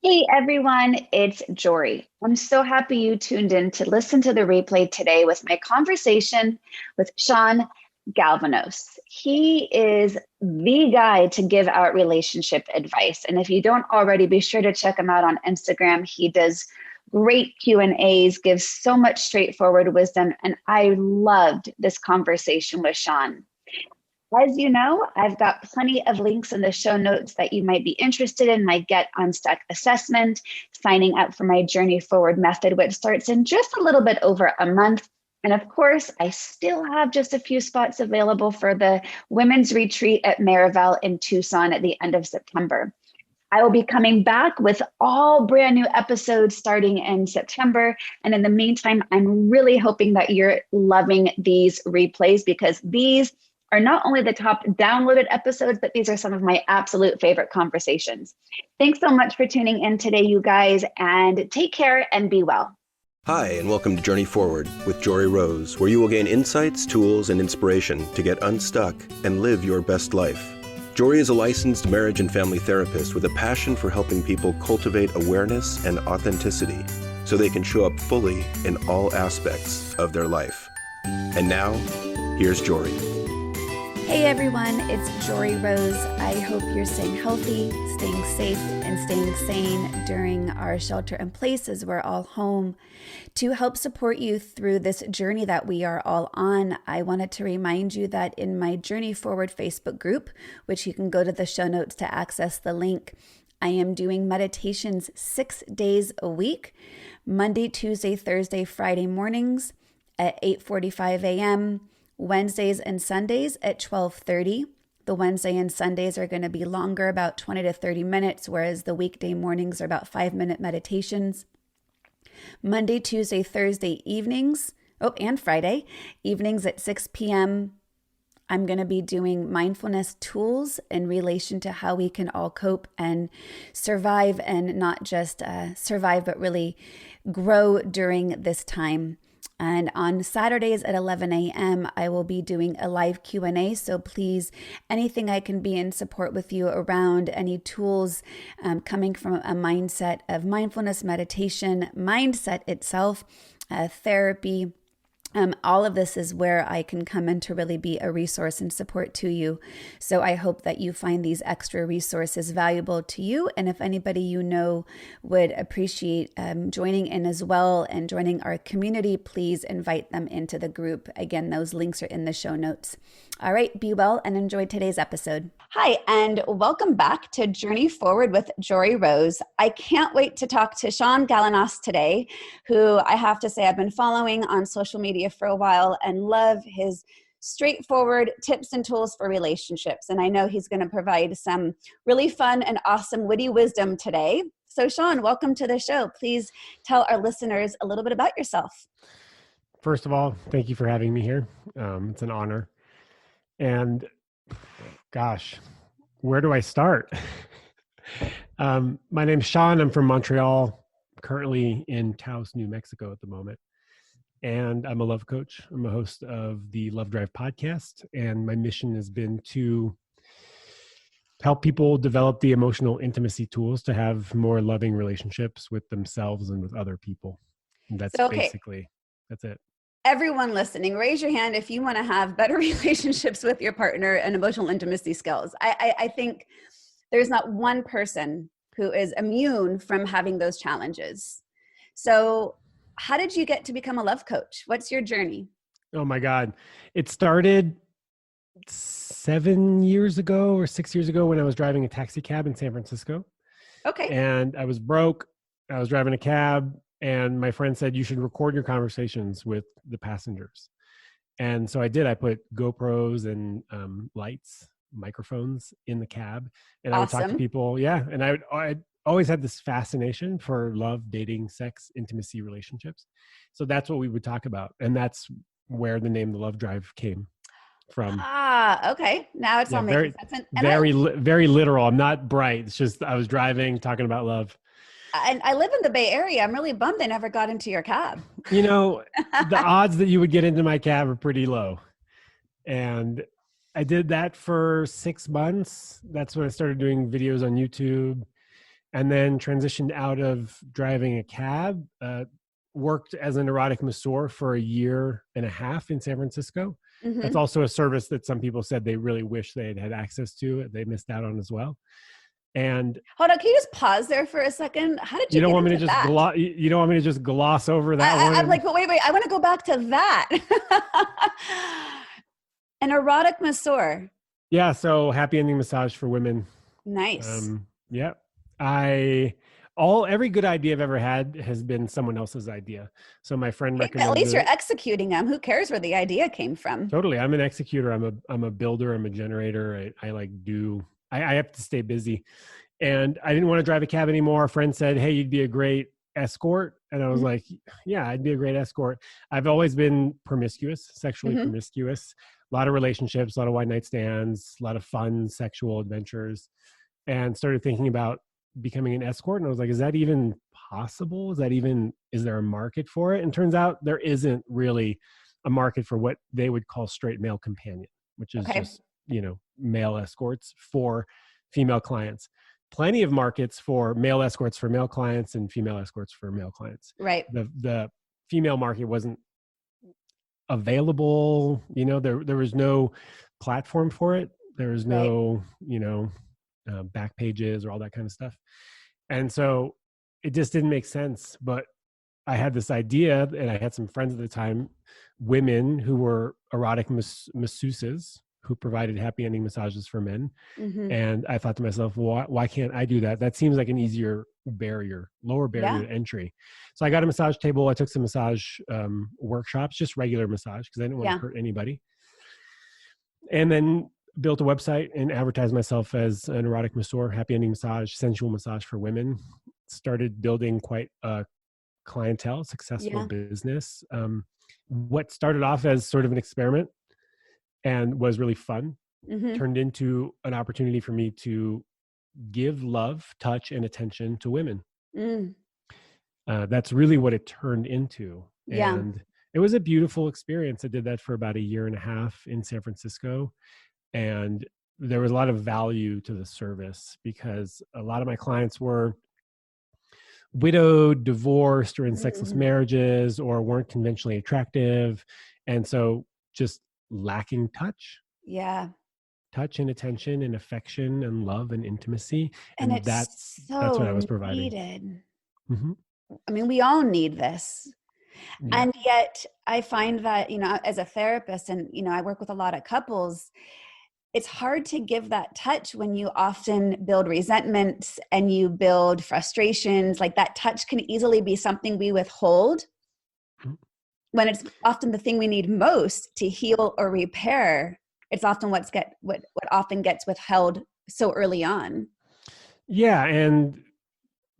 Hey everyone, it's Jory. I'm so happy you tuned in to listen to the replay today with my conversation with Shaun Galvanos. He is the guy to give out relationship advice. And if you don't already, be sure to check him out on Instagram. He does great Q&As, gives so much straightforward wisdom, and I loved this conversation with Shaun. As you know, I've got plenty of links in the show notes that you might be interested in my Get Unstuck assessment, signing up for my Journey Forward method, which starts in just a little bit over a month. And of course, I still have just a few spots available for the women's retreat at Marival in Tucson at the end of September. I will be coming back with all brand new episodes starting in September. And in the meantime, I'm really hoping that you're loving these replays because these are not only the top downloaded episodes, but these are some of my absolute favorite conversations. Thanks so much for tuning in today, you guys, and take care and be well. Hi, and welcome to Journey Forward with Jory Rose, where you will gain insights, tools, and inspiration to get unstuck and live your best life. Jory is a licensed marriage and family therapist with a passion for helping people cultivate awareness and authenticity so they can show up fully in all aspects of their life. And now, here's Jory. Hey everyone, it's Jory Rose. I hope you're staying healthy, staying safe, and staying sane during our shelter in place as we're all home. To help support you through this journey that we are all on, I wanted to remind you that in my Journey Forward Facebook group, which you can go to the show notes to access the link, I am doing meditations 6 days a week, Monday, Tuesday, Thursday, Friday mornings at 8:45 a.m., Wednesdays and Sundays at 12:30. The Wednesday and Sundays are going to be longer, about 20 to 30 minutes, whereas the weekday mornings are about 5-minute meditations. Monday, Tuesday, Thursday evenings, and Friday evenings at 6 p.m. I'm going to be doing mindfulness tools in relation to how we can all cope and survive, and not just survive, but really grow during this time. And on Saturdays at 11 a.m., I will be doing a live Q&A. So please, anything I can be in support with you around, any tools coming from a mindset of mindfulness, meditation, mindset itself, therapy, all of this is where I can come in to really be a resource and support to you. So I hope that you find these extra resources valuable to you. And if anybody you know would appreciate joining in as well and joining our community, please invite them into the group. Again, those links are in the show notes. All right, be well and enjoy today's episode. Hi, and welcome back to Journey Forward with Jory Rose. I can't wait to talk to Shaun Galanos today, who I have to say I've been following on social media for a while and love his straightforward tips and tools for relationships. And I know he's going to provide some really fun and awesome witty wisdom today. So Shaun, welcome to the show. Please tell our listeners a little bit about yourself. First of all, thank you for having me here. It's an honor. And gosh, where do I start? My name's Shaun. I'm from Montreal, currently in Taos, New Mexico at the moment. And I'm a love coach. I'm a host of the Love Drive podcast. And my mission has been to help people develop the emotional intimacy tools to have more loving relationships with themselves and with other people. And that's that's it. Everyone listening, raise your hand if you want to have better relationships with your partner and emotional intimacy skills. I think there's not one person who is immune from having those challenges. So how did you get to become a love coach? What's your journey? Oh my God. It started 7 years ago or 6 years ago when I was driving a taxi cab in San Francisco. Okay. And I was broke. I was driving a cab. And my friend said, you should record your conversations with the passengers. And so I did. I put GoPros and lights, microphones in the cab. And I would talk to people. Yeah. And I always had this fascination for love, dating, sex, intimacy, relationships. So that's what we would talk about. And that's where the name The Love Drive came from. Okay. Now it's all making sense. Very literal. I'm not bright. It's just I was driving, talking about love. And I live in the Bay Area. I'm really bummed I never got into your cab. You know, the odds that you would get into my cab are pretty low. And I did that for 6 months. That's when I started doing videos on YouTube. and then transitioned out of driving a cab, worked as an erotic masseur for a year and a half in San Francisco. That's also a service that some people said they really wish they had had access to. They missed out on as well. And hold on, can you just pause there for a second? How did you you don't get want me to into just that? you don't want me to just gloss over that one? I'm like, but wait, I want to go back to that. An erotic masseur. Yeah, so happy ending massage for women. Nice. Yeah. Every good idea I've ever had has been someone else's idea. So my friend Hey, but at least recommended you're it. executing them. Who cares where the idea came from? Totally. I'm an executor. I'm a builder. I'm a generator. I have to stay busy. And I didn't want to drive a cab anymore. A friend said, "Hey, you'd be a great escort." And I was like, "Yeah, I'd be a great escort." I've always been promiscuous, sexually promiscuous, a lot of relationships, a lot of one night stands, a lot of fun sexual adventures, and started thinking about becoming an escort. And I was like, is that even possible? Is there a market for it? And turns out there isn't really a market for what they would call straight male companion, which is just, male escorts for female clients. Plenty of markets for male escorts for male clients and female escorts for male clients. Right. The female market wasn't available. There was no platform for it. There was no, back pages or all that kind of stuff. And so it just didn't make sense. But I had this idea, and I had some friends at the time, women who were erotic masseuses who provided happy ending massages for men. And I thought to myself, well, why can't I do that? That seems like an easier lower barrier to entry. So I got a massage table. I took some massage workshops, just regular massage, because I didn't want to hurt anybody. And then built a website and advertised myself as an erotic masseur, happy ending massage, sensual massage for women. Started building quite a clientele, successful business. What started off as sort of an experiment and was really fun turned into an opportunity for me to give love, touch, and attention to women. That's really what it turned into. And it was a beautiful experience. I did that for about a year and a half in San Francisco. And there was a lot of value to the service because a lot of my clients were widowed, divorced, or in sexless marriages, or weren't conventionally attractive. And so just lacking touch. Touch and attention and affection and love and intimacy. And that's what I was providing. Needed. I mean, we all need this. And yet I find that, as a therapist and, I work with a lot of couples, it's hard to give that touch when you often build resentments and you build frustrations. Like that touch can easily be something we withhold when it's often the thing we need most to heal or repair. It's often what often gets withheld so early on. Yeah. And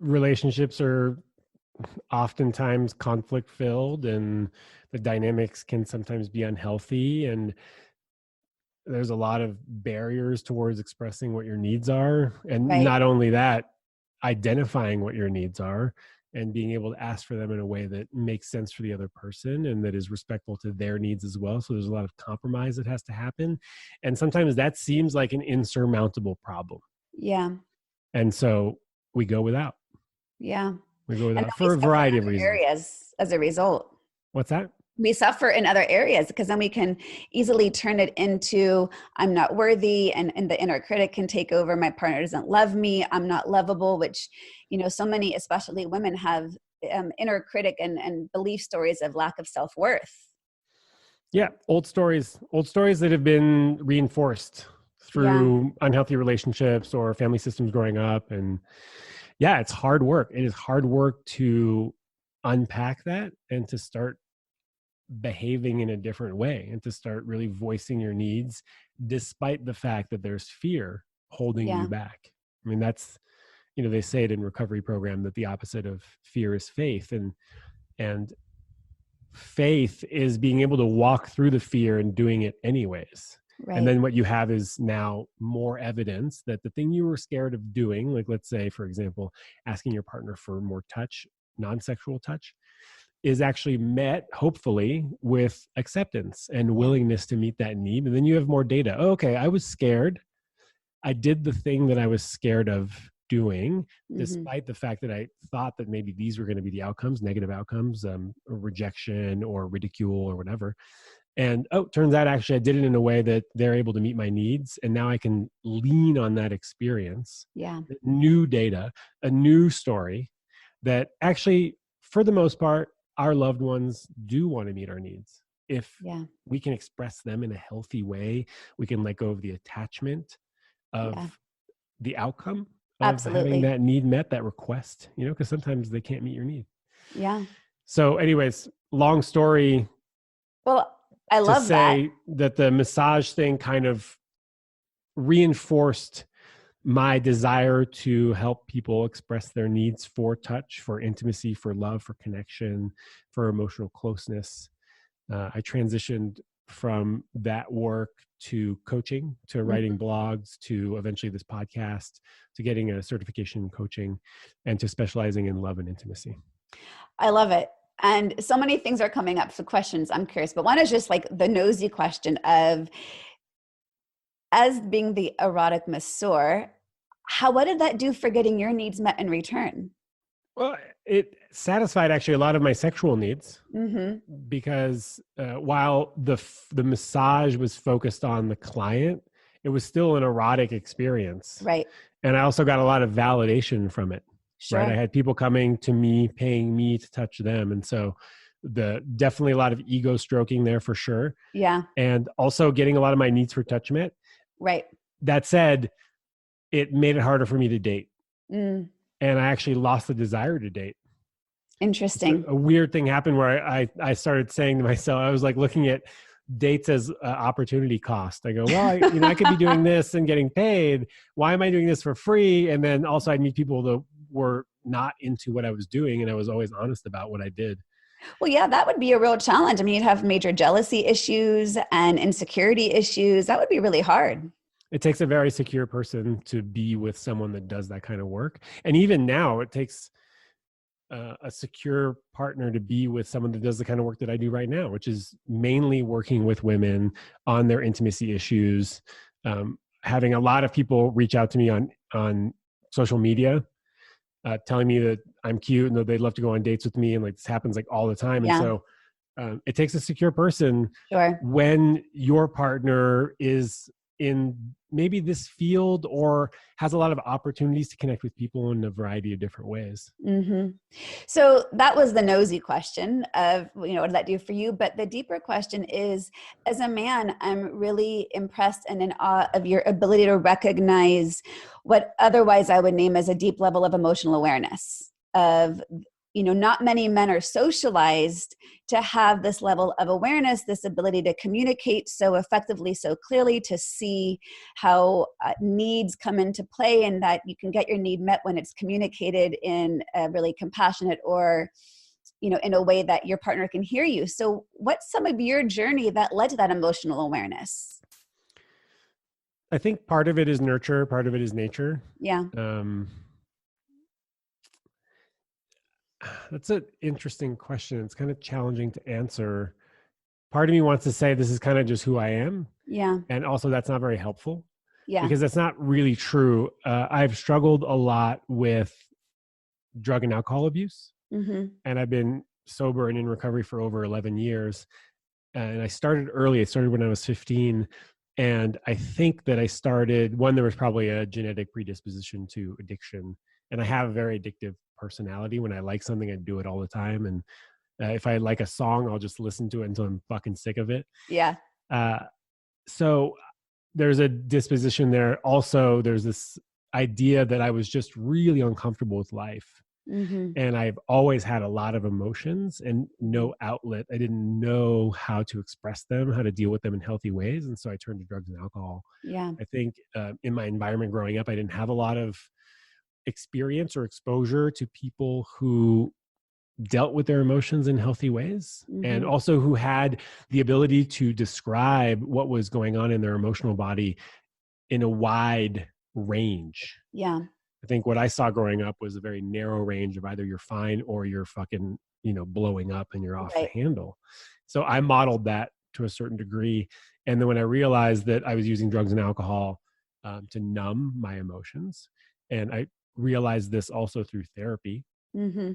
relationships are oftentimes conflict filled and the dynamics can sometimes be unhealthy. And there's a lot of barriers towards expressing what your needs are. And not only that, identifying what your needs are and being able to ask for them in a way that makes sense for the other person and that is respectful to their needs as well. So there's a lot of compromise that has to happen. And sometimes that seems like an insurmountable problem. Yeah. And so we go without. Yeah. We go without for a variety of reasons. Areas as a result. What's that? We suffer in other areas because then we can easily turn it into I'm not worthy and the inner critic can take over. My partner doesn't love me. I'm not lovable, which, so many, especially women, have inner critic and belief stories of lack of self-worth. Yeah. Old stories that have been reinforced through unhealthy relationships or family systems growing up. And it's hard work. It is hard work to unpack that and to start behaving in a different way and to start really voicing your needs despite the fact that there's fear holding you back. I mean, that's, they say it in recovery program that the opposite of fear is faith, and faith is being able to walk through the fear and doing it anyways. And then what you have is now more evidence that the thing you were scared of doing, like let's say, for example, asking your partner for more touch, non-sexual touch, is actually met, hopefully, with acceptance and willingness to meet that need. And then you have more data. Oh, okay, I was scared. I did the thing that I was scared of, doing, despite the fact that I thought that maybe these were going to be the outcomes, negative outcomes, rejection or ridicule or whatever. And turns out actually I did it in a way that they're able to meet my needs. And now I can lean on that experience, new data, a new story that actually, for the most part, our loved ones do want to meet our needs. If we can express them in a healthy way, we can let go of the attachment of the outcome of having that need met, that request, because sometimes they can't meet your need. Yeah. So anyways, long story. Well, I love that the massage thing kind of reinforced my desire to help people express their needs for touch, for intimacy, for love, for connection, for emotional closeness. I transitioned from that work to coaching, to writing blogs, to eventually this podcast, to getting a certification in coaching, and to specializing in love and intimacy. I love it. And so many things are coming up. So questions, I'm curious, but one is just like the nosy question of, as being the erotic masseur, what did that do for getting your needs met in return? Well, it satisfied actually a lot of my sexual needs, because while the massage was focused on the client, it was still an erotic experience. Right. And I also got a lot of validation from it. Sure. Right. I had people coming to me, paying me to touch them. And so definitely a lot of ego stroking there for sure. Yeah. And also getting a lot of my needs for touch met. Right. That said, it made it harder for me to date. And I actually lost the desire to date. Interesting. So a weird thing happened where I started saying to myself, I was like looking at dates as opportunity cost. I go, well, I could be doing this and getting paid. Why am I doing this for free? And then also I'd meet people that were not into what I was doing. And I was always honest about what I did. Well, yeah, that would be a real challenge. I mean, you'd have major jealousy issues and insecurity issues. That would be really hard. It takes a very secure person to be with someone that does that kind of work. And even now it takes a secure partner to be with someone that does the kind of work that I do right now, which is mainly working with women on their intimacy issues. Having a lot of people reach out to me on social media, telling me that I'm cute and that they'd love to go on dates with me. And like, this happens like all the time. Yeah. And so it takes a secure person. Sure. When your partner is in maybe this field or has a lot of opportunities to connect with people in a variety of different ways. So that was the nosy question of, what did that do for you? But the deeper question is, as a man, I'm really impressed and in awe of your ability to recognize what otherwise I would name as a deep level of emotional awareness of, not many men are socialized to have this level of awareness, this ability to communicate so effectively, so clearly, to see how needs come into play and that you can get your need met when it's communicated in a really compassionate or, in a way that your partner can hear you. So what's some of your journey that led to that emotional awareness? I think part of it is nurture, part of it is nature. Yeah. That's an interesting question. It's kind of challenging to answer. Part of me wants to say this is kind of just who I am. Yeah. And also that's not very helpful. Yeah. Because that's not really true. I've struggled a lot with drug and alcohol abuse. And I've been sober and in recovery for over 11 years. And I started early. I started when I was 15. And I think that there was probably a genetic predisposition to addiction. And I have a very addictive personality. When I like something, I do it all the time. And if I like a song, I'll just listen to it until I'm fucking sick of it. Yeah. So there's a disposition there. Also, there's this idea that I was just really uncomfortable with life. And I've always had a lot of emotions and no outlet. I didn't know how to express them, how to deal with them in healthy ways. And so I turned to drugs and alcohol. Yeah. I think in my environment growing up, I didn't have a lot of experience or exposure to people who dealt with their emotions in healthy ways, and also who had the ability to describe what was going on in their emotional body in a wide range. Yeah. I think what I saw growing up was a very narrow range of either you're fine or you're fucking, blowing up and you're off the handle. So I modeled that to a certain degree. And then when I realized that I was using drugs and alcohol to numb my emotions, and I realized this also through therapy, Mm-hmm.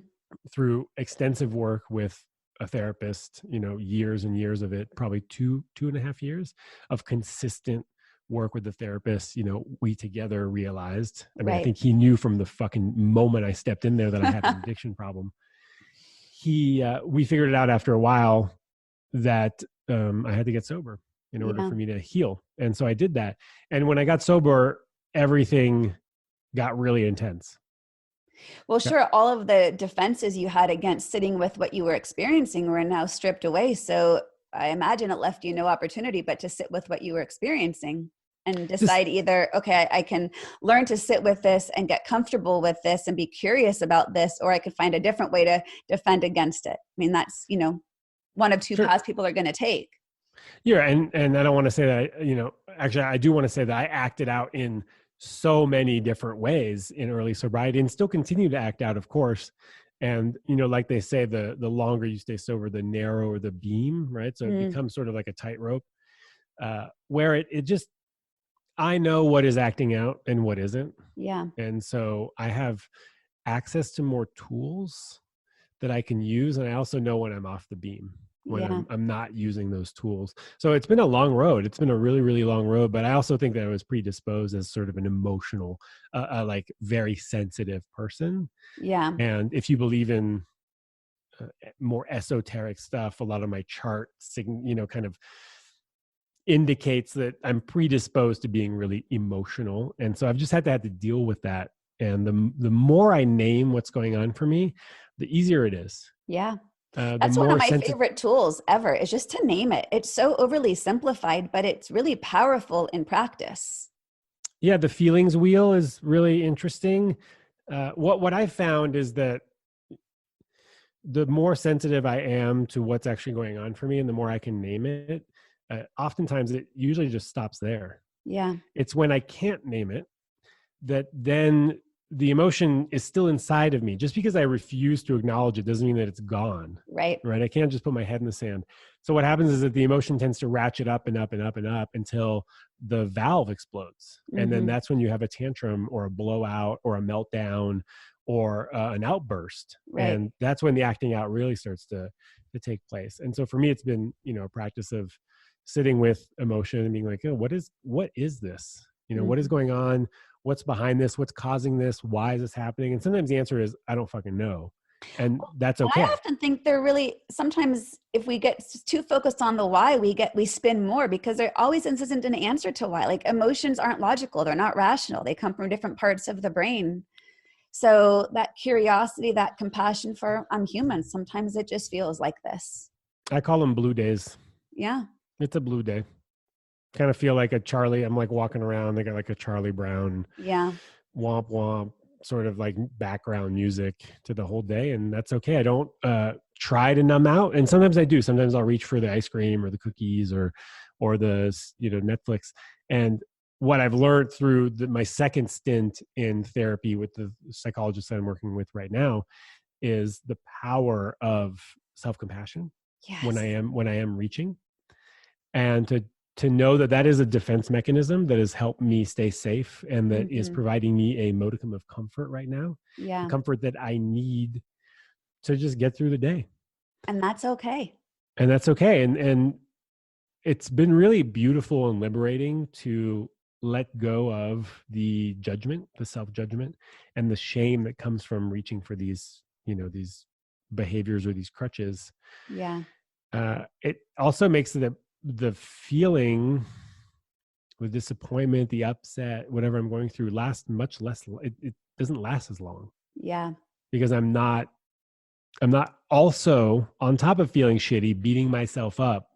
through extensive work with a therapist, years and years of it, probably 2.5 years of consistent work with the therapist. We together realized, I mean, I Right. think he knew from the fucking moment I stepped in there that I had an addiction problem. We figured it out after a while that I had to get sober in order Yeah. for me to heal. And so I did that. And when I got sober, everything got really intense. Well, sure, all of the defenses you had against sitting with what you were experiencing were now stripped away. So I imagine it left you no opportunity but to sit with what you were experiencing and Just decide either, okay, I can learn to sit with this and get comfortable with this and be curious about this, or I could find a different way to defend against it. I mean, that's, one of two sure. paths people are going to take. Yeah. And I don't want to say that, actually, I do want to say that I acted out in so many different ways in early sobriety and still continue to act out, of course. And, like they say, the longer you stay sober, the narrower the beam, right? So it becomes sort of like a tightrope where it just, I know what is acting out and what isn't. Yeah. And so I have access to more tools that I can use. And I also know when I'm off the beam, when Yeah. I'm not using those tools. So it's been a long road. It's been a really, really long road, but I also think that I was predisposed as sort of an emotional, like very sensitive person. Yeah. And if you believe in more esoteric stuff, a lot of my chart, kind of indicates that I'm predisposed to being really emotional. And so I've just had to deal with that. And the more I name what's going on for me, the easier it is. Yeah. The That's one of more my favorite tools ever, is just to name it. It's so overly simplified, but it's really powerful in practice. Yeah, the feelings wheel is really interesting. What I found is that the more sensitive I am to what's actually going on for me, and the more I can name it, oftentimes it usually just stops there. Yeah. It's when I can't name it that then the emotion is still inside of me. Just because I refuse to acknowledge it doesn't mean that it's gone. Right. Right. I can't just put my head in the sand. So what happens is that the emotion tends to ratchet up and up and up and up until the valve explodes. And then that's when you have a tantrum or a blowout or a meltdown or an outburst. Right. And that's when the acting out really starts to take place. And so for me, it's been, a practice of sitting with emotion and being like, oh, what is this? What is going on? What's behind this? What's causing this? Why is this happening? And sometimes the answer is, I don't fucking know. And that's okay. I often think they're really, sometimes if we get too focused on the why, we spin more, because there always isn't an answer to why. Like, emotions aren't logical. They're not rational. They come from different parts of the brain. So that curiosity, that compassion for, I'm human. Sometimes it just feels like this. I call them blue days. Yeah. It's a blue day. Kind of feel like a Charlie. I'm like walking around. They got like a Charlie Brown, womp womp, sort of like background music to the whole day, and that's okay. I don't try to numb out, and sometimes I do. Sometimes I'll reach for the ice cream or the cookies or the Netflix. And what I've learned through my second stint in therapy with the psychologist that I'm working with right now is the power of self-compassion. Yes. When I am reaching, and to know that is a defense mechanism that has helped me stay safe and that is providing me a modicum of comfort right now. Yeah. The comfort that I need to just get through the day. And that's okay. And that's okay. And it's been really beautiful and liberating to let go of the judgment, the self-judgment, and the shame that comes from reaching for these, these behaviors or these crutches. Yeah. It also makes the feeling, the disappointment, the upset, whatever I'm going through, lasts much less. It doesn't last as long. Yeah. Because I'm not also, on top of feeling shitty, beating myself up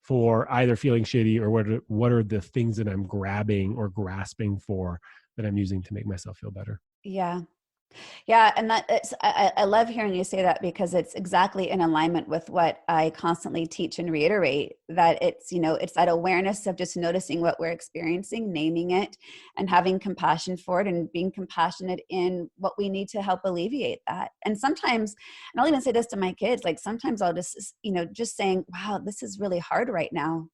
for either feeling shitty or what are the things that I'm grabbing or grasping for that I'm using to make myself feel better. Yeah. Yeah. And I love hearing you say that, because it's exactly in alignment with what I constantly teach and reiterate, that it's, it's that awareness of just noticing what we're experiencing, naming it, and having compassion for it, and being compassionate in what we need to help alleviate that. And sometimes, and I'll even say this to my kids, like sometimes I'll just, just saying, wow, this is really hard right now.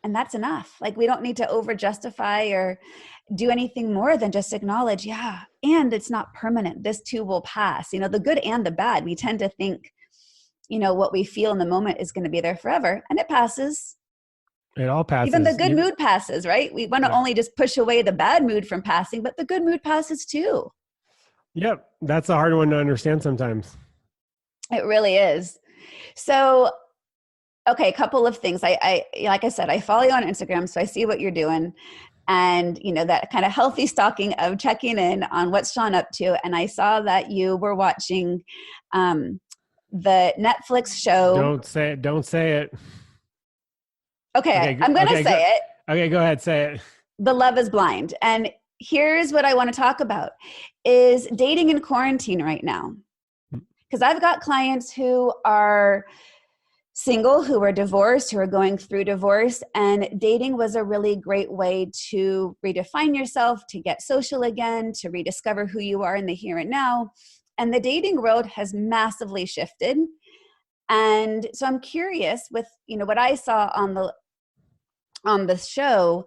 And that's enough. Like, we don't need to over justify or do anything more than just acknowledge, yeah, and it's not permanent. This too will pass. The good and the bad. We tend to think, what we feel in the moment is going to be there forever, and it passes. It all passes. Even the good mood passes, right? We want to only just push away the bad mood from passing, but the good mood passes too. Yep. That's a hard one to understand sometimes. It really is. So, okay, a couple of things. I like I said, I follow you on Instagram, so I see what you're doing. And, that kind of healthy stalking of checking in on what's Shaun up to. And I saw that you were watching the Netflix show. Don't say it. Don't say it. Okay, I'm going to say it. Okay, go ahead. Say it. The Love is Blind. And here's what I want to talk about is dating in quarantine right now. Because I've got clients who are single, who are divorced, who are going through divorce, and dating was a really great way to redefine yourself, to get social again, to rediscover who you are in the here and now. And the dating world has massively shifted. And so I'm curious with, what I saw on the show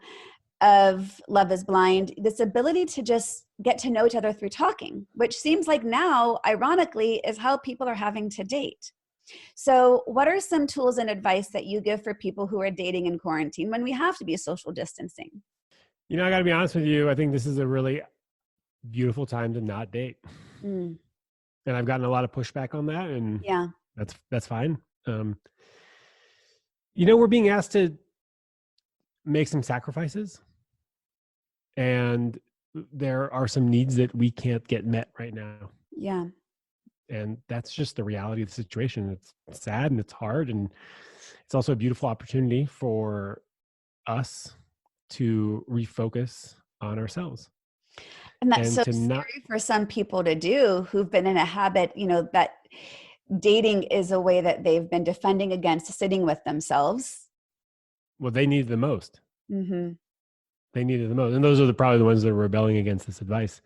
of Love is Blind, this ability to just get to know each other through talking, which seems like now, ironically, is how people are having to date. So what are some tools and advice that you give for people who are dating in quarantine when we have to be social distancing? I got to be honest with you. I think this is a really beautiful time to not date. And I've gotten a lot of pushback on that, and yeah, that's fine. We're being asked to make some sacrifices, and there are some needs that we can't get met right now. Yeah. And that's just the reality of the situation. It's sad and it's hard. And it's also a beautiful opportunity for us to refocus on ourselves. And that's so scary for some people to do who've been in a habit, that dating is a way that they've been defending against sitting with themselves. Well, they need it the most. Mm-hmm. They need it the most. And those are probably the ones that are rebelling against this advice.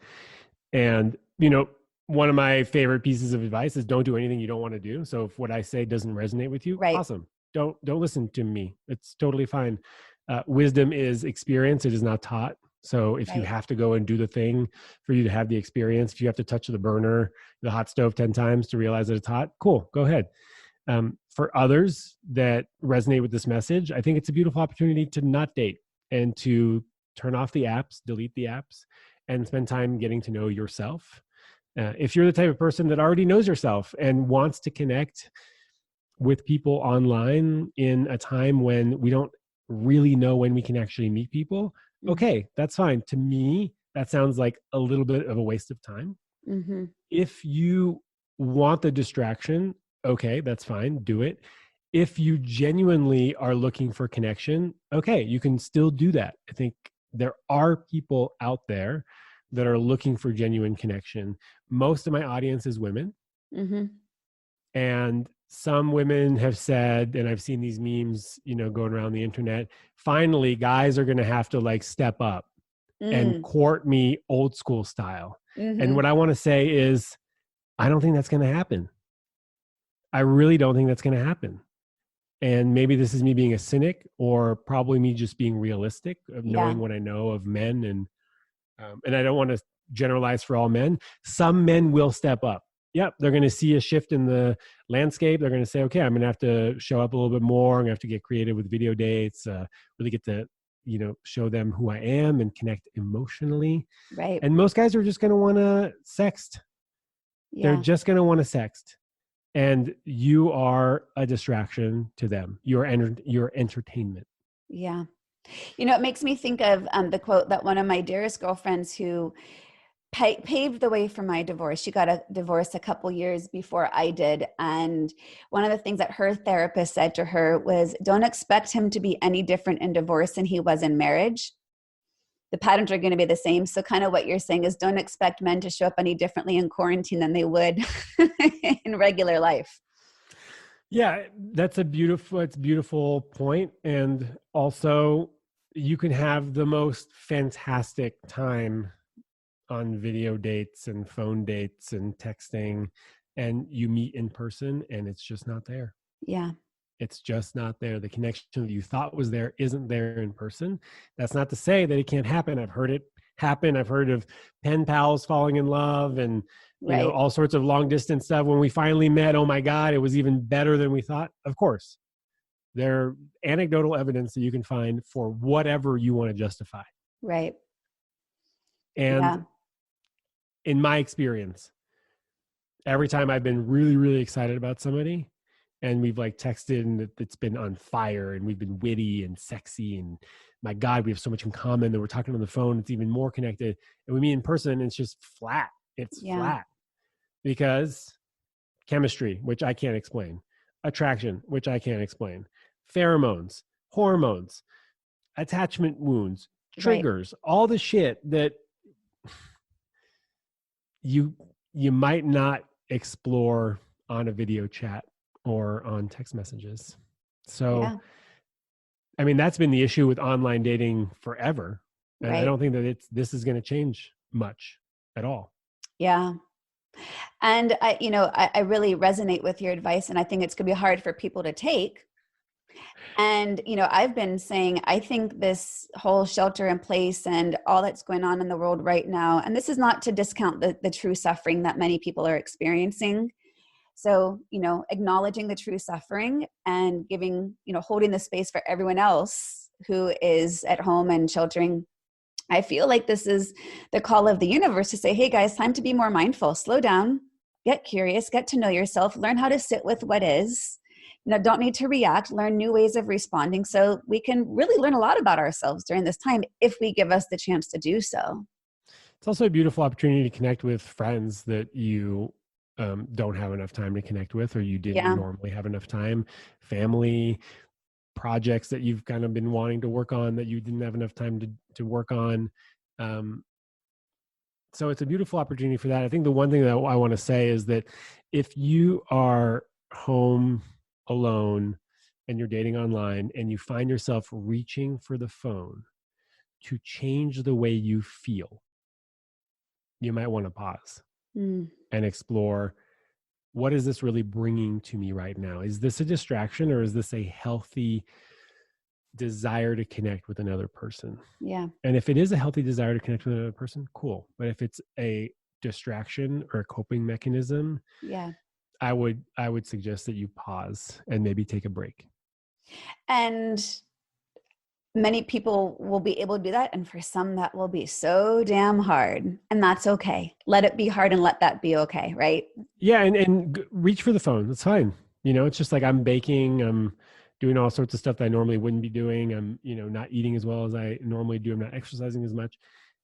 And, one of my favorite pieces of advice is don't do anything you don't want to do. So if what I say doesn't resonate with you, right, awesome. Don't listen to me. It's totally fine. Wisdom is experience. It is not taught. So if you have to go and do the thing for you to have the experience, if you have to touch the burner, the hot stove 10 times to realize that it's hot, cool, go ahead. For others that resonate with this message, I think it's a beautiful opportunity to not date and to turn off the apps, delete the apps, and spend time getting to know yourself. If you're the type of person that already knows yourself and wants to connect with people online in a time when we don't really know when we can actually meet people, okay, that's fine. To me, that sounds like a little bit of a waste of time. Mm-hmm. If you want the distraction, okay, that's fine. Do it. If you genuinely are looking for connection, okay, you can still do that. I think there are people out there that are looking for genuine connection. Most of my audience is women. Mm-hmm. And some women have said, and I've seen these memes, going around the internet, finally guys are going to have to step up and court me old school style. Mm-hmm. And what I want to say is, I don't think that's going to happen. I really don't think that's going to happen. And maybe this is me being a cynic, or probably me just being realistic of knowing what I know of men. And I don't want to generalize for all men. Some men will step up. Yep, they're going to see a shift in the landscape. They're going to say, okay, I'm going to have to show up a little bit more. I'm going to have to get creative with video dates, really get to, show them who I am and connect emotionally. Right. And most guys are just going to want to sext. Yeah. They're just going to want to sext. And you are a distraction to them. You're entertainment. Yeah. It makes me think of the quote that one of my dearest girlfriends who paved the way for my divorce. She got a divorce a couple years before I did. And one of the things that her therapist said to her was, don't expect him to be any different in divorce than he was in marriage. The patterns are going to be the same. So kind of what you're saying is don't expect men to show up any differently in quarantine than they would in regular life. Yeah, it's a beautiful point. And also you can have the most fantastic time on video dates and phone dates and texting, and you meet in person and it's just not there. Yeah. It's just not there. The connection that you thought was there isn't there in person. That's not to say that it can't happen. I've heard it happen. I've heard of pen pals falling in love and, Right. all sorts of long distance stuff. When we finally met, oh my God, it was even better than we thought. Of course, there are anecdotal evidence that you can find for whatever you want to justify. Right. And Yeah. in my experience, every time I've been really, really excited about somebody and we've like texted and it's been on fire and we've been witty and sexy and my God, we have so much in common that we're talking on the phone. It's even more connected. And we meet in person and it's just flat. It's flat because chemistry, which I can't explain, attraction, which I can't explain, pheromones, hormones, attachment wounds, triggers, all the shit that you might not explore on a video chat or on text messages. So, I mean, that's been the issue with online dating forever. And I don't think that this is going to change much at all. Yeah. And I really resonate with your advice, and I think it's going to be hard for people to take. And, I've been saying, I think this whole shelter in place and all that's going on in the world right now, and this is not to discount the true suffering that many people are experiencing. So, acknowledging the true suffering and giving, holding the space for everyone else who is at home and sheltering. I feel like this is the call of the universe to say, hey guys, time to be more mindful, slow down, get curious, get to know yourself, learn how to sit with what is, don't need to react, learn new ways of responding. So we can really learn a lot about ourselves during this time if we give us the chance to do so. It's also a beautiful opportunity to connect with friends that you don't have enough time to connect with, or you didn't normally have enough time, family, projects that you've kind of been wanting to work on that you didn't have enough time to work on. So it's a beautiful opportunity for that. I think the one thing that I want to say is that if you are home alone and you're dating online and you find yourself reaching for the phone to change the way you feel, you might want to pause and explore, what is this really bringing to me right now? Is this a distraction, or is this a healthy desire to connect with another person? Yeah. And if it is a healthy desire to connect with another person, cool. But if it's a distraction or a coping mechanism, I would suggest that you pause and maybe take a break. And many people will be able to do that. And for some, that will be so damn hard. And that's okay. Let it be hard and let that be okay, right? Yeah. And reach for the phone. It's fine. It's just like I'm baking, I'm doing all sorts of stuff that I normally wouldn't be doing. I'm, not eating as well as I normally do. I'm not exercising as much.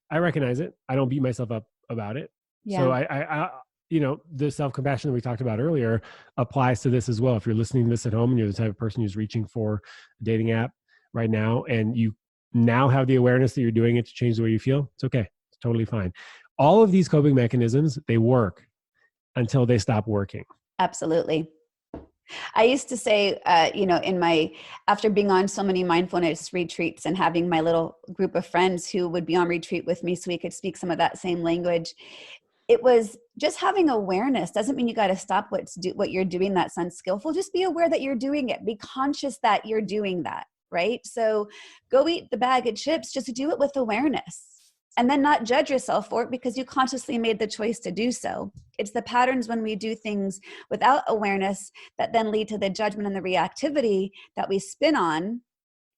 I recognize it. I don't beat myself up about it. Yeah. So I the self-compassion that we talked about earlier applies to this as well. If you're listening to this at home and you're the type of person who's reaching for a dating app right now, and you now have the awareness that you're doing it to change the way you feel, it's okay. It's totally fine. All of these coping mechanisms, they work until they stop working. Absolutely. I used to say, after being on so many mindfulness retreats and having my little group of friends who would be on retreat with me so we could speak some of that same language, it was just having awareness. Doesn't mean you got to stop what you're doing that's unskillful. Just be aware that you're doing it. Be conscious that you're doing that, right? So go eat the bag of chips, just do it with awareness. And then not judge yourself for it because you consciously made the choice to do so. It's the patterns when we do things without awareness that then lead to the judgment and the reactivity that we spin on.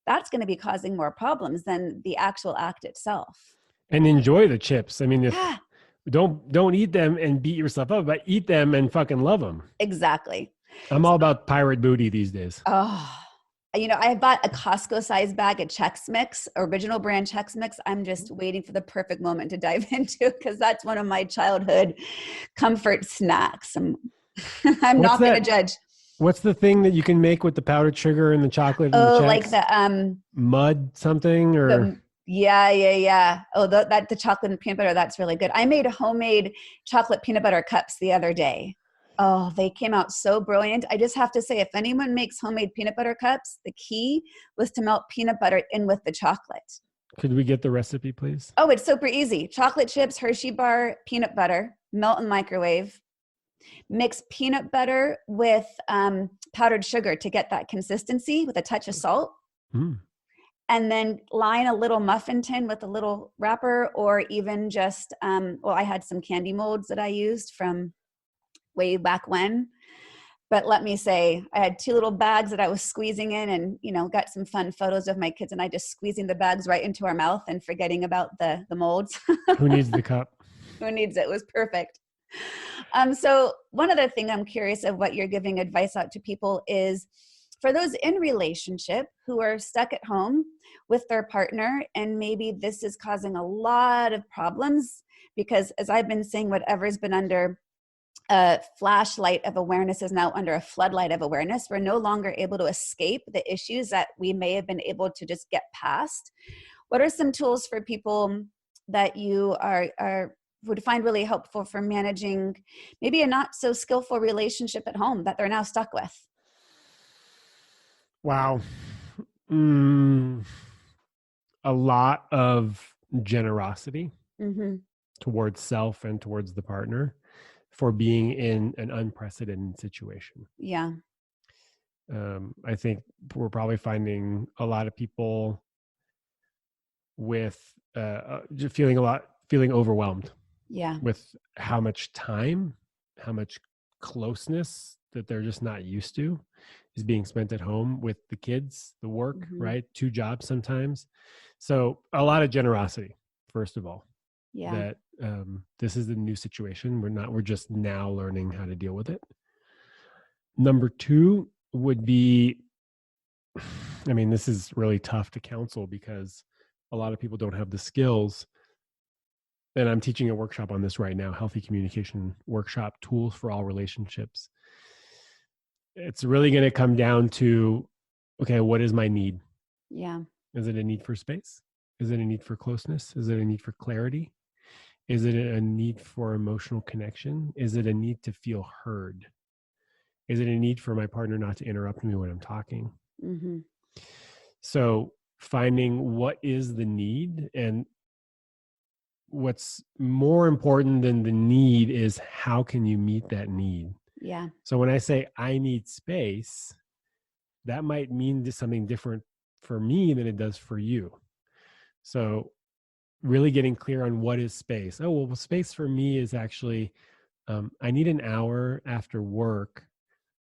That's going to be causing more problems than the actual act itself. And enjoy the chips. I mean, don't eat them and beat yourself up, but eat them and fucking love them. Exactly. I'm all about pirate booty these days. Oh, I bought a Costco-sized bag of Chex Mix, original brand Chex Mix. I'm just waiting for the perfect moment to dive into because that's one of my childhood comfort snacks. I'm not going to judge. What's the thing that you can make with the powdered sugar and the chocolate? And the Chex? Like the mud something or yeah. Oh, the chocolate and peanut butter, that's really good. I made homemade chocolate peanut butter cups the other day. Oh, they came out so brilliant. I just have to say, if anyone makes homemade peanut butter cups, the key was to melt peanut butter in with the chocolate. Could we get the recipe, please? Oh, it's super easy. Chocolate chips, Hershey bar, peanut butter, melt in microwave. Mix peanut butter with powdered sugar to get that consistency with a touch of salt. and then line a little muffin tin with a little wrapper, or even just, well, I had some candy molds that I used from way back when. But let me say, I had 2 little bags that I was squeezing in, and, got some fun photos of my kids and I just squeezing the bags right into our mouth and forgetting about the molds. Who needs the cup? Who needs it? It was perfect. So one other thing I'm curious of what you're giving advice out to people is for those in relationship who are stuck at home with their partner, and maybe this is causing a lot of problems because, as I've been saying, whatever's been under a flashlight of awareness is now under a floodlight of awareness. We're no longer able to escape the issues that we may have been able to just get past. What are some tools for people that you would find really helpful for managing maybe a not so skillful relationship at home that they're now stuck with? Wow. A lot of generosity towards self and towards the partner for being in an unprecedented situation. Yeah. I think we're probably finding a lot of people with just feeling overwhelmed. Yeah. With how much time, how much closeness that they're just not used to is being spent at home with the kids, the work, right? 2 jobs sometimes. So a lot of generosity, first of all. Yeah. That this is the new situation. We're just now learning how to deal with it. Number 2 would be, I mean, this is really tough to counsel because a lot of people don't have the skills. And I'm teaching a workshop on this right now, healthy communication workshop, tools for all relationships. It's really going to come down to, okay, what is my need? Yeah. Is it a need for space? Is it a need for closeness? Is it a need for clarity? Is it a need for emotional connection? Is it a need to feel heard? Is it a need for my partner not to interrupt me when I'm talking? So finding what is the need, and what's more important than the need is how can you meet that need? Yeah. So when I say I need space, that might mean something different for me than it does for you. So really getting clear on what is space. Oh, well, space for me is actually, I need an hour after work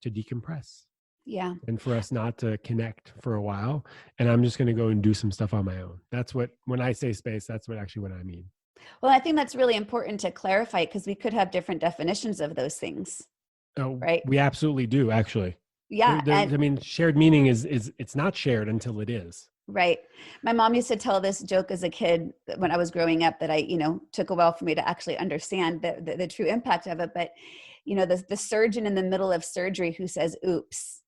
to decompress. Yeah. And for us not to connect for a while. And I'm just going to go and do some stuff on my own. That's when I say space, that's what I mean. Well, I think that's really important to clarify because we could have different definitions of those things. Oh, right. We absolutely do, actually. Yeah. I mean, shared meaning is it's not shared until it is. Right. My mom used to tell this joke as a kid when I was growing up that took a while for me to actually understand the true impact of it. But, the surgeon in the middle of surgery who says, oops.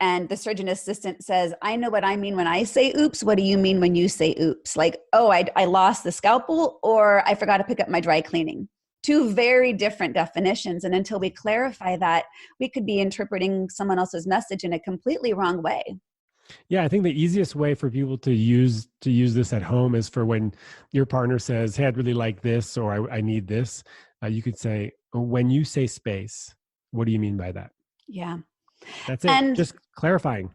And the surgeon assistant says, I know what I mean when I say oops. What do you mean when you say oops? Like, oh, I lost the scalpel, or I forgot to pick up my dry cleaning. 2 very different definitions. And until we clarify that, we could be interpreting someone else's message in a completely wrong way. Yeah, I think the easiest way for people to use this at home is for when your partner says, hey, I'd really like this, or I need this. You could say, when you say space, what do you mean by that? Yeah. That's it. And just clarifying.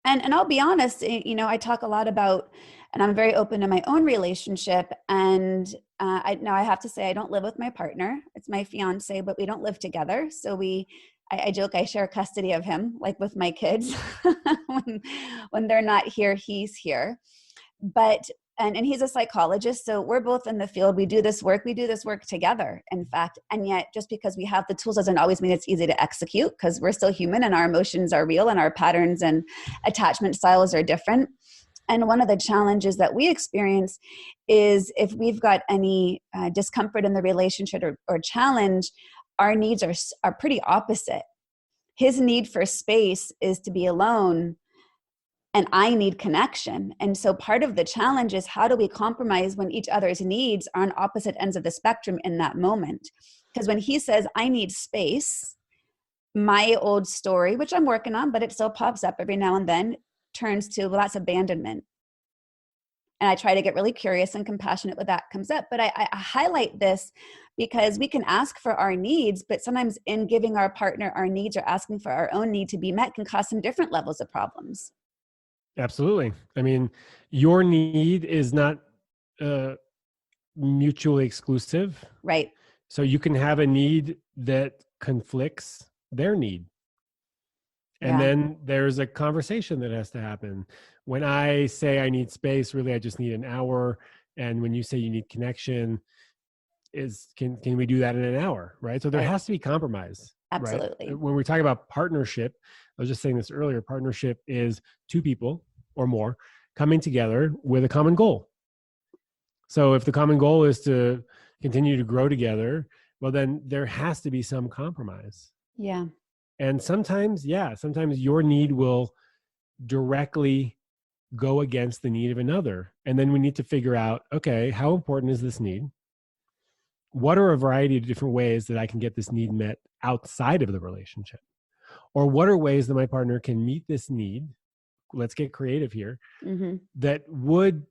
And I'll be honest, I talk a lot about, and I'm very open to my own relationship. And I have to say, I don't live with my partner. It's my fiance, but we don't live together. So I joke, I share custody of him, like with my kids. when they're not here, he's here. But and he's a psychologist, so we're both in the field. We do this work together, in fact. And yet, just because we have the tools doesn't always mean it's easy to execute, because we're still human and our emotions are real and our patterns and attachment styles are different. And one of the challenges that we experience is if we've got any discomfort in the relationship or challenge, our needs are pretty opposite. His need for space is to be alone, and I need connection. And so part of the challenge is, how do we compromise when each other's needs are on opposite ends of the spectrum in that moment? Because when he says, I need space, my old story, which I'm working on, but it still pops up every now and then, turns to, well, that's abandonment. And I try to get really curious and compassionate when that comes up. But I highlight this because we can ask for our needs, but sometimes in giving our partner our needs or asking for our own need to be met can cause some different levels of problems. Absolutely. I mean, your need is not uh, mutually exclusive. Right. So you can have a need that conflicts their need. And Yeah. then there's a conversation that has to happen. When I say I need space, really, I just need an hour. And when you say you need connection, can we do that in an hour? Right. So there Right. has to be compromise. Right. Absolutely. When we talk about partnership, I was just saying this earlier, partnership is two people or more coming together with a common goal. So if the common goal is to continue to grow together, well, then there has to be some compromise. Yeah. And sometimes your need will directly go against the need of another. And then we need to figure out, okay, how important is this need? What are a variety of different ways that I can get this need met outside of the relationship? Or what are ways that my partner can meet this need? Let's get creative here. Mm-hmm. That would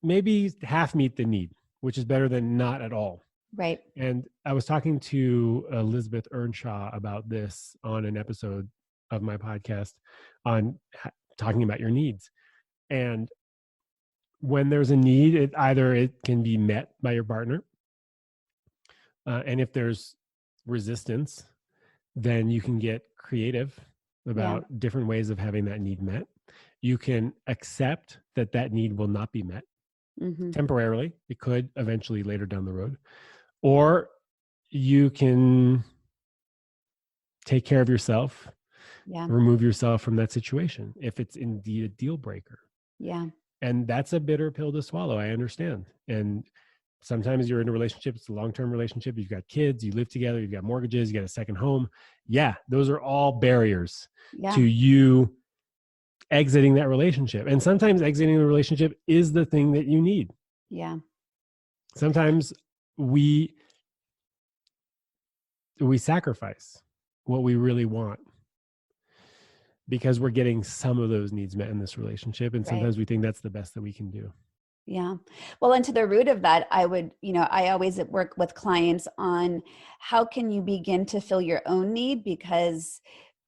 maybe half meet the need, which is better than not at all. Right. And I was talking to Elizabeth Earnshaw about this on an episode of my podcast on talking about your needs. And when there's a need, it can be met by your partner. And if there's resistance, then you can get creative about different ways of having that need met. You can accept that that need will not be met temporarily. It could eventually later down the road. Or you can take care of yourself, remove yourself from that situation if it's indeed a deal breaker. Yeah. And that's a bitter pill to swallow. I understand. And sometimes you're in a relationship, it's a long-term relationship. You've got kids, you live together, you've got mortgages, you got a second home. Yeah, those are all barriers to you exiting that relationship. And sometimes exiting the relationship is the thing that you need. Yeah. Sometimes we sacrifice what we really want because we're getting some of those needs met in this relationship. And sometimes we think that's the best that we can do. Yeah. Well, and to the root of that, I always work with clients on how can you begin to fill your own need, because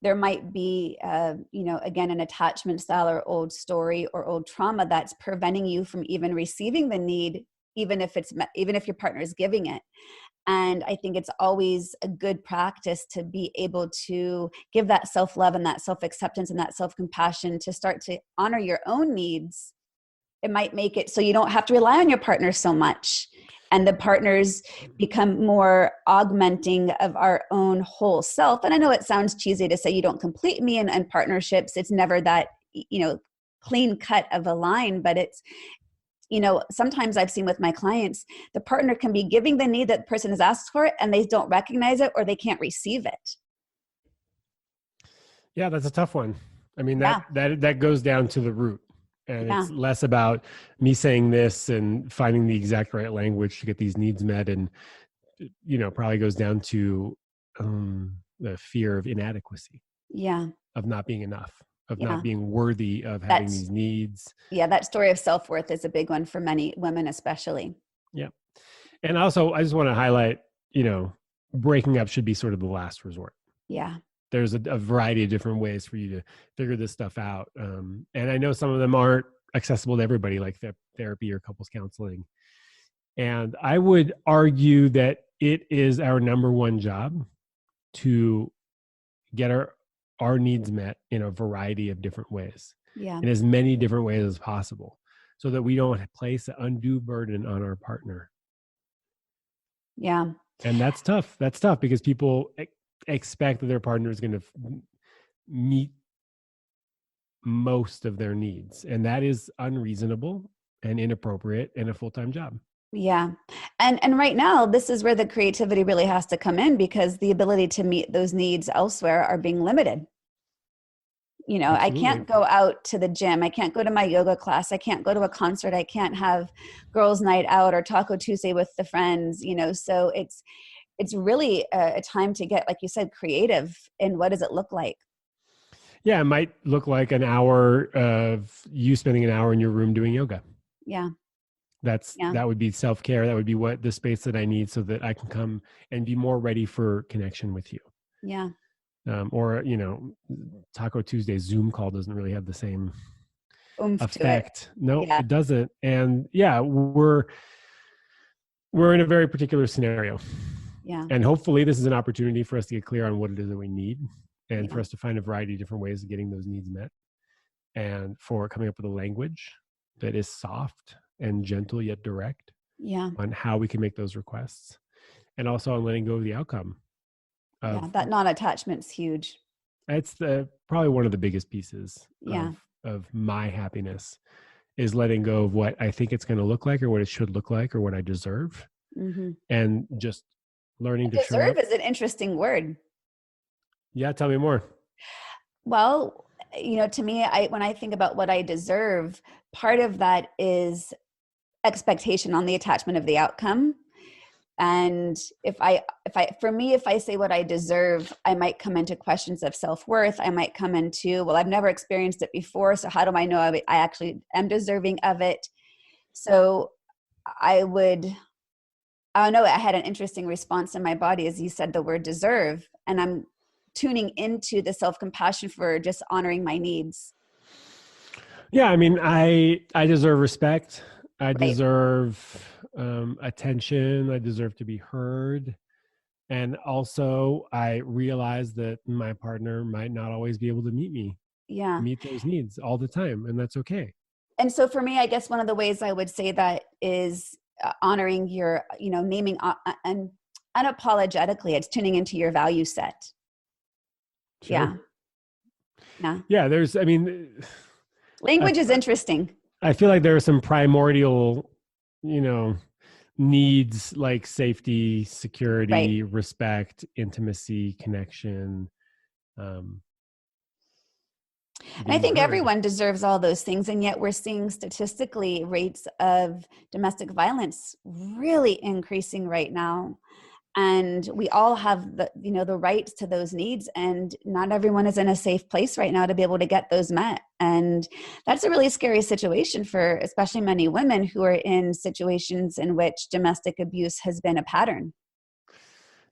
there might be, again, an attachment style or old story or old trauma that's preventing you from even receiving the need, even if your partner is giving it. And I think it's always a good practice to be able to give that self-love and that self-acceptance and that self-compassion to start to honor your own needs. It might make it so you don't have to rely on your partner so much. And the partners become more augmenting of our own whole self. And I know it sounds cheesy to say you don't complete me in partnerships. It's never that, clean cut of a line, but it's, sometimes I've seen with my clients, the partner can be giving the need that the person has asked for and they don't recognize it or they can't receive it. Yeah, that's a tough one. I mean, that goes down to the root. And it's less about me saying this and finding the exact right language to get these needs met. And, probably goes down to the fear of inadequacy. Yeah. Of not being enough, of not being worthy of having these needs. Yeah, that story of self-worth is a big one for many women especially. Yeah. And also, I just want to highlight, breaking up should be sort of the last resort. Yeah. There's a variety of different ways for you to figure this stuff out. And I know some of them aren't accessible to everybody, like therapy or couples counseling. And I would argue that it is our number one job to get our needs met in a variety of different ways. Yeah. In as many different ways as possible, so that we don't place an undue burden on our partner. Yeah. And that's tough. That's tough because people expect that their partner is going to meet most of their needs. And that is unreasonable and inappropriate in a full-time job. Yeah. And right now, this is where the creativity really has to come in, because the ability to meet those needs elsewhere are being limited. Absolutely. I can't go out to the gym. I can't go to my yoga class. I can't go to a concert. I can't have girls' night out or Taco Tuesday with the friends, so it's really a time to get, like you said, creative. And what does it look like? Yeah, it might look like an hour of you spending an hour in your room doing yoga. Yeah. That would be self-care. That would be what the space that I need so that I can come and be more ready for connection with you. Yeah. Or, Taco Tuesday Zoom call doesn't really have the same oomph to it. effect. No, Yeah. it doesn't. And yeah, we're in a very particular scenario. Yeah. And hopefully this is an opportunity for us to get clear on what it is that we need, and for Yeah. us to find a variety of different ways of getting those needs met, and for coming up with a language that is soft and gentle yet direct Yeah. on how we can make those requests, and also on letting go of the outcome Yeah. of That non-attachment's huge. it's the probably one of the biggest pieces Yeah. of my happiness is letting go of what I think it's going to look like or what it should look like or what I deserve, Mm-hmm. and just learning to show Deserve up. is an interesting word. Yeah, tell me more. Well, to me, when I think about what I deserve, part of that is expectation on the attachment of the outcome. And if I say what I deserve, I might come into questions of self-worth. I might come into, well, I've never experienced it before, so how do I know I actually am deserving of it? So I don't know, I had an interesting response in my body as you said the word deserve, and I'm tuning into the self-compassion for just honoring my needs. Yeah, I mean, I deserve respect. I Right. deserve attention. I deserve to be heard. And also, I realize that my partner might not always be able to Yeah. meet those needs all the time, and that's okay. And so for me, I guess one of the ways I would say that is honoring your, naming and unapologetically, it's tuning into your value set. Sure. Yeah. Yeah. Yeah, I mean, Language is interesting. I feel like there are some primordial, needs like safety, security, Right. respect, intimacy, connection. And I think everyone deserves all those things. And yet we're seeing statistically rates of domestic violence really increasing right now. And we all have the rights to those needs, and not everyone is in a safe place right now to be able to get those met. And that's a really scary situation for especially many women who are in situations in which domestic abuse has been a pattern.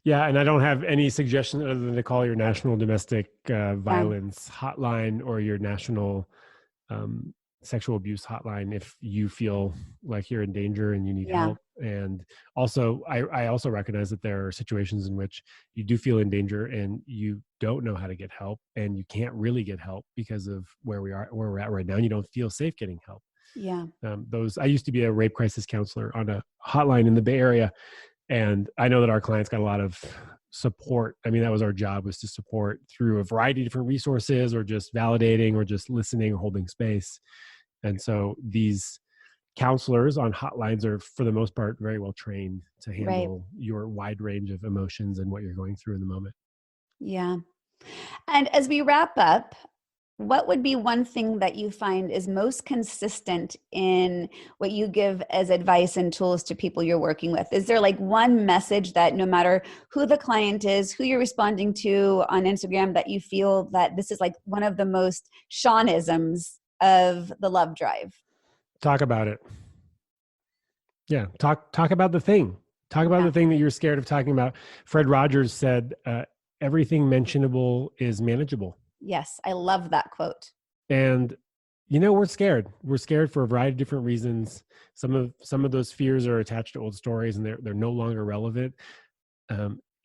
Yeah, and I don't have any suggestion other than to call your national domestic violence hotline or your national sexual abuse hotline if you feel like you're in danger and you need help. And also, I also recognize that there are situations in which you do feel in danger and you don't know how to get help, and you can't really get help because of where we're at right now, and you don't feel safe getting help. Yeah. I used to be a rape crisis counselor on a hotline in the Bay Area. And I know that our clients got a lot of support. I mean, that was our job, was to support through a variety of different resources, or just validating, or just listening, or holding space. And so these counselors on hotlines are, for the most part, very well trained to handle your wide range of emotions and what you're going through in the moment. Yeah. And as we wrap up, what would be one thing that you find is most consistent in what you give as advice and tools to people you're working with? Is there like one message that no matter who the client is, who you're responding to on Instagram, that you feel that this is like one of the most Shaunisms of the love drive? Talk about it. Yeah. Talk about the thing. Talk about the thing that you're scared of talking about. Fred Rogers said, everything mentionable is manageable. Yes, I love that quote. And we're scared. We're scared for a variety of different reasons. Some of those fears are attached to old stories, and they're no longer relevant.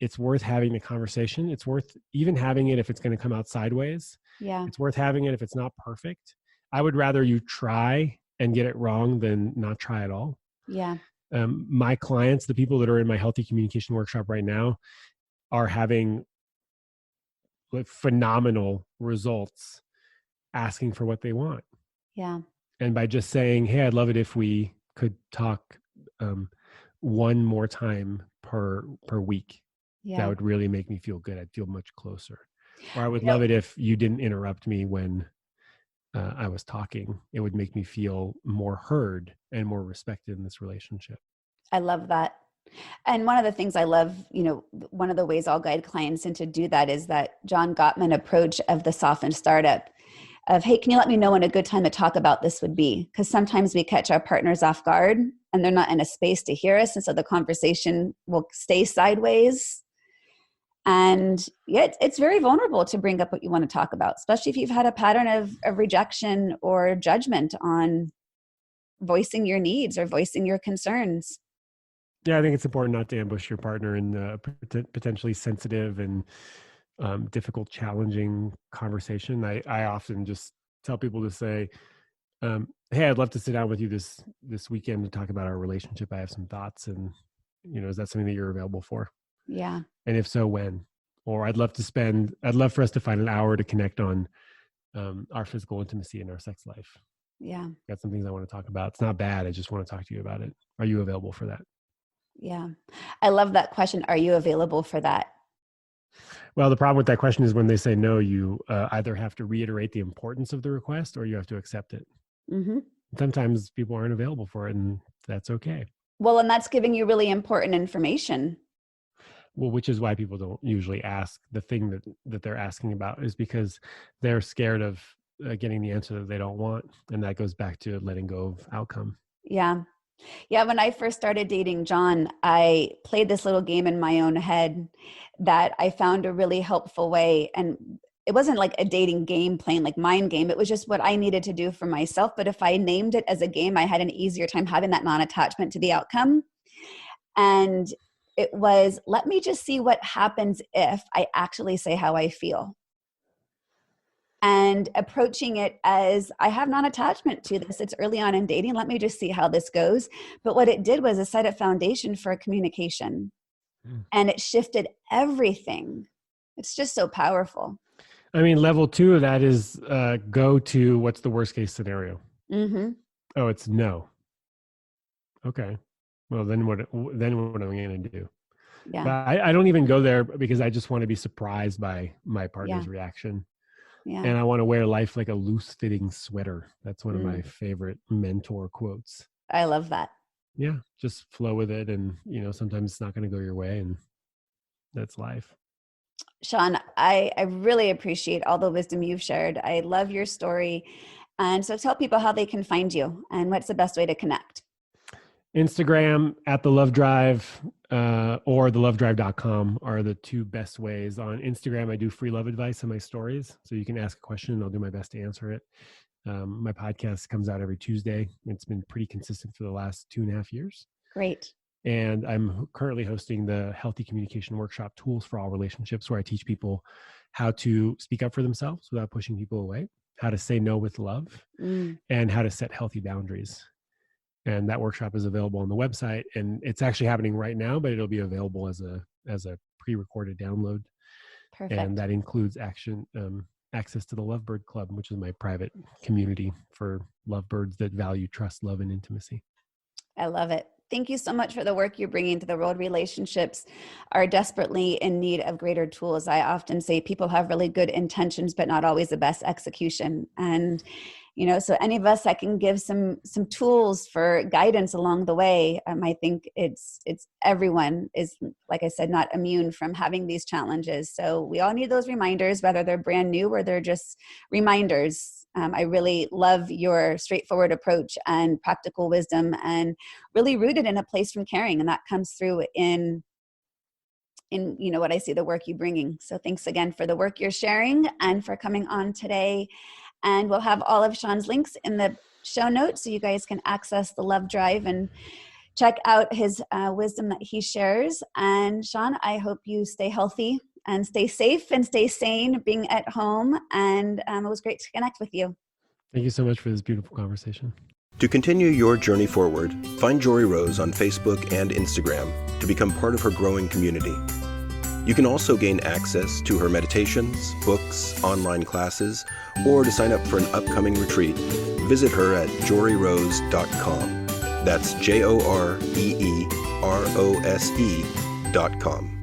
It's worth having the conversation. It's worth even having it if it's going to come out sideways. Yeah. It's worth having it if it's not perfect. I would rather you try and get it wrong than not try at all. Yeah. My clients, the people that are in my healthy communication workshop right now, are having phenomenal results asking for what they want. Yeah. And by just saying, hey, I'd love it if we could talk one more time per week. Yeah. That would really make me feel good. I'd feel much closer. Or I would love it if you didn't interrupt me when I was talking. It would make me feel more heard and more respected in this relationship. I love that. And one of the things I love, one of the ways I'll guide clients into do that is that John Gottman approach of the softened startup of, hey, can you let me know when a good time to talk about this would be? Because sometimes we catch our partners off guard and they're not in a space to hear us. And so the conversation will stay sideways. And yeah, it's very vulnerable to bring up what you want to talk about, especially if you've had a pattern of rejection or judgment on voicing your needs or voicing your concerns. Yeah, I think it's important not to ambush your partner in potentially sensitive and difficult, challenging conversation. I often just tell people to say, hey, I'd love to sit down with you this weekend to talk about our relationship. I have some thoughts, and is that something that you're available for? Yeah. And if so, when? Or I'd love for us to find an hour to connect on our physical intimacy and our sex life. Yeah. Got some things I want to talk about. It's not bad. I just want to talk to you about it. Are you available for that? Yeah. I love that question. Are you available for that? Well, the problem with that question is when they say no, you either have to reiterate the importance of the request or you have to accept it. Mm-hmm. Sometimes people aren't available for it, and that's okay. Well, and that's giving you really important information. Well, which is why people don't usually ask. The thing that they're asking about is because they're scared of getting the answer that they don't want. And that goes back to letting go of outcome. Yeah. Yeah. When I first started dating John, I played this little game in my own head that I found a really helpful way. And it wasn't like a dating game playing like mind game. It was just what I needed to do for myself. But if I named it as a game, I had an easier time having that non-attachment to the outcome. And it was, let me just see what happens if I actually say how I feel. And approaching it as, I have non-attachment to this. It's early on in dating. Let me just see how this goes. But what it did was it set a foundation for communication. And it shifted everything. It's just so powerful. I mean, level 2 of that is go to what's the worst case scenario? Mm-hmm. Oh, it's no. Okay. Well, then what am I going to do? Yeah. But I don't even go there because I just want to be surprised by my partner's reaction. Yeah. And I want to wear life like a loose fitting sweater. That's one of my favorite mentor quotes. I love that. Yeah. Just flow with it. And, sometimes it's not going to go your way, and that's life. Shaun, I really appreciate all the wisdom you've shared. I love your story. And so tell people how they can find you and what's the best way to connect. Instagram at The Love Drive or thelovedrive.com are the two best ways. On Instagram, I do free love advice in my stories. So you can ask a question and I'll do my best to answer it. My podcast comes out every Tuesday. It's been pretty consistent for the last 2.5 years. Great. And I'm currently hosting the Healthy Communication Workshop, Tools for All Relationships, where I teach people how to speak up for themselves without pushing people away, how to say no with love, and how to set healthy boundaries. And that workshop is available on the website, and it's actually happening right now, but it'll be available as a pre-recorded download. Perfect. And that includes access to the Lovebird Club, which is my private community for lovebirds that value trust, love, and intimacy. I love it. Thank you so much for the work you're bringing to the world. Relationships are desperately in need of greater tools. I often say people have really good intentions, but not always the best execution. And, so any of us that can give some tools for guidance along the way, I think it's everyone is, like I said, not immune from having these challenges. So we all need those reminders, whether they're brand new or they're just reminders. I really love your straightforward approach and practical wisdom, and really rooted in a place from caring. And that comes through in what I see, the work you're bringing. So thanks again for the work you're sharing and for coming on today. And we'll have all of Shaun's links in the show notes so you guys can access the Love Drive and check out his wisdom that he shares. And Shaun, I hope you stay healthy and stay safe and stay sane being at home. And it was great to connect with you. Thank you so much for this beautiful conversation. To continue your journey forward, find Jory Rose on Facebook and Instagram to become part of her growing community. You can also gain access to her meditations, books, online classes, or to sign up for an upcoming retreat. Visit her at joryrose.com. That's JOREEROSE.com.